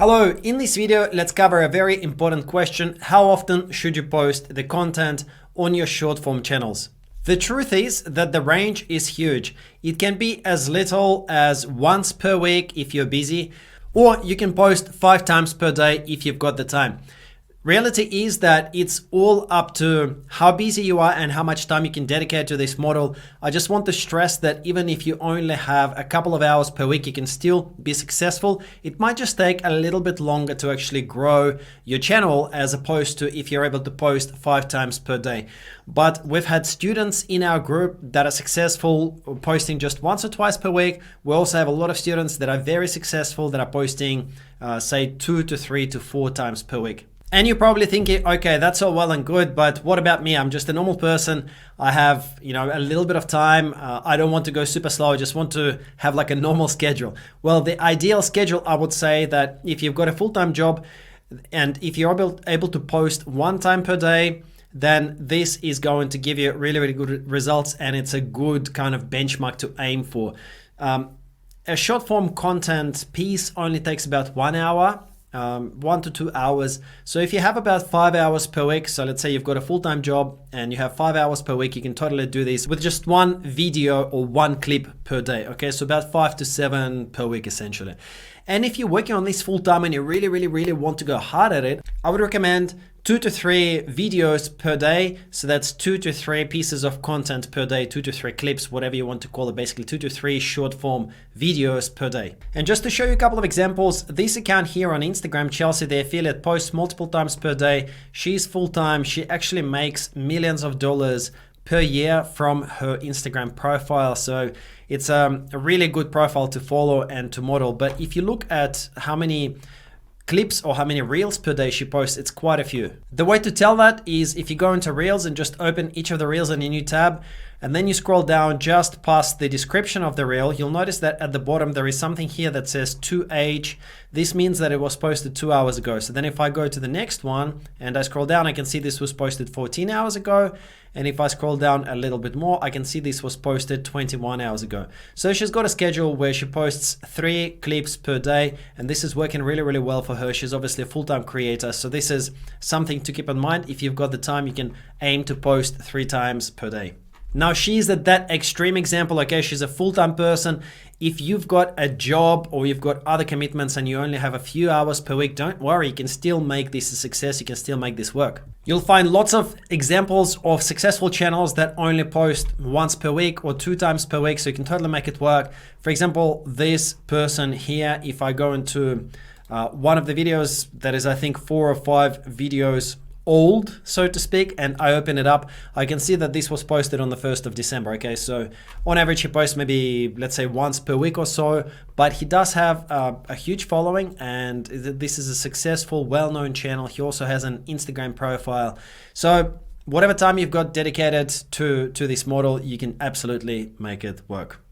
Hello, in this video, let's cover a very important question. How often should you post the content on your short form channels? The truth is that the range is huge. It can be as little as once per week if you're busy, or you can post 5 times per day if you've got the time. Reality is that it's all up to how busy you are and how much time you can dedicate to this model. I just want to stress that even if you only have a couple of hours per week, you can still be successful. It might just take a little bit longer to actually grow your channel as opposed to if you're able to post 5 times per day. But we've had students in our group that are successful posting just once or twice per week. We also have a lot of students that are very successful that are posting say 2 to 3 to 4 times per week. And you're probably thinking, okay, that's all well and good, but what about me? I'm just a normal person. I have, a little bit of time. I don't want to go super slow. I just want to have like a normal schedule. Well, the ideal schedule, I would say that if you've got a full-time job and if you're able to post 1 time per day, then this is going to give you really, really good results. And it's a good kind of benchmark to aim for. A short form content piece only takes about 1 hour. 1 to 2 hours. So if you have about 5 hours per week, so let's say you've got a full-time job and you have 5 hours per week, you can totally do this with just 1 video or 1 clip per day. Okay, so about 5 to 7 per week essentially. And if you're working on this full-time and you really, really, really want to go hard at it, I would recommend 2 to 3 videos per day. So that's 2 to 3 pieces of content per day, 2 to 3 clips, whatever you want to call it, basically 2 to 3 short form videos per day. And just to show you a couple of examples, this account here on Instagram, Chelsea, the affiliate, posts multiple times per day. She's full-time. She actually makes millions of dollars per year from her Instagram profile. So it's a really good profile to follow and to model. But if you look at how many clips or how many reels per day she posts, it's quite a few. The way to tell that is if you go into reels and just open each of the reels in a new tab, and then you scroll down just past the description of the reel, you'll notice that at the bottom there is something here that says 2H. This means that it was posted 2 hours ago. So then if I go to the next one and I scroll down, I can see this was posted 14 hours ago. And if I scroll down a little bit more, I can see this was posted 21 hours ago. So she's got a schedule where she posts 3 clips per day, and this is working really, really well for her. She's obviously a full-time creator. So this is something to keep in mind. If you've got the time, you can aim to post 3 times per day. Now she's at that extreme example, okay? She's a full-time person. If you've got a job or you've got other commitments and you only have a few hours per week, don't worry, you can still make this a success. You can still make this work. You'll find lots of examples of successful channels that only post once per week or 2 times per week, so you can totally make it work. For example, this person here, if I go into one of the videos that is, I think, 4 or 5 videos old, so to speak, and I open it up, I can see that this was posted on the 1st of December. Okay, so on average he posts maybe, let's say, once per week or so, but he does have a huge following, and this is a successful, well-known channel. He also has an Instagram profile. So whatever time you've got dedicated to this model, you can absolutely make it work.